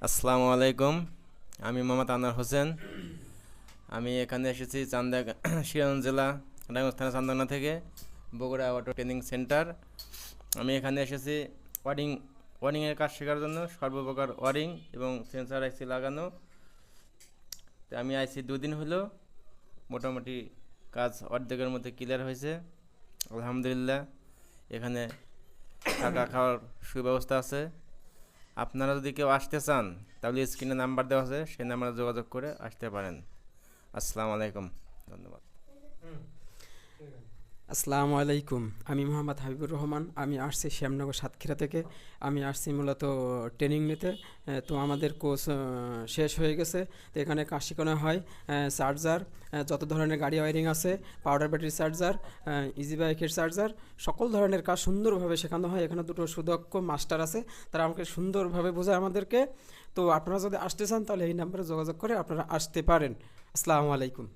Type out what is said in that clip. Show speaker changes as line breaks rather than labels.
আসসালামু আলাইকুম। আমি মোহাম্মদ আনোয়ার হোসেন। আমি এখানে এসেছি সিরাজগঞ্জ জেলা রায়গঞ্জ থানা চান্দানা থেকে, বগুড়া অটো ট্রেনিং সেন্টার। আমি এখানে এসেছি ওয়ারিংয়ের কাজ শেখার জন্য, সর্বপ্রকার ওয়ারিং এবং সেন্সার আইসি লাগানো। তো আমি আইসি 2 দিন হলো, মোটামুটি কাজ অর্ধেকের মধ্যে ক্লিয়ার হয়েছে আলহামদুলিল্লাহ। এখানে থাকা খাওয়ার সুব্যবস্থা আছে। আপনারা যদি কেউ আসতে চান তাহলে স্ক্রিনে নাম্বার দেওয়া আছে, সেই নাম্বারে যোগাযোগ করে আসতে পারেন। আসসালামু আলাইকুম, ধন্যবাদ।
আসসালামু আলাইকুম। আমি মোহাম্মদ হাবিবুর রহমান। আমি আসছি শ্যামনগর সাতক্ষীরা থেকে। আমি আসছি মূলত ট্রেনিং নিতে। তো আমাদের কোর্স শেষ হয়ে গেছে। তো এখানে কাজ শেখানো হয় চার্জার, যত ধরনের গাড়ি ওয়ারিং আছে, পাউডার ব্যাটারি চার্জার, ইজি বাইকের চার্জার, সকল ধরনের কাজ সুন্দরভাবে শেখানো হয়। এখানে দুটো সুদক্ষ মাস্টার আছে, তারা আমাকে সুন্দরভাবে বোঝায় আমাদেরকে। তো আপনারা যদি আসতে চান তাহলে এই নাম্বারে যোগাযোগ করে আপনারা আসতে পারেন। আসসালামু আলাইকুম।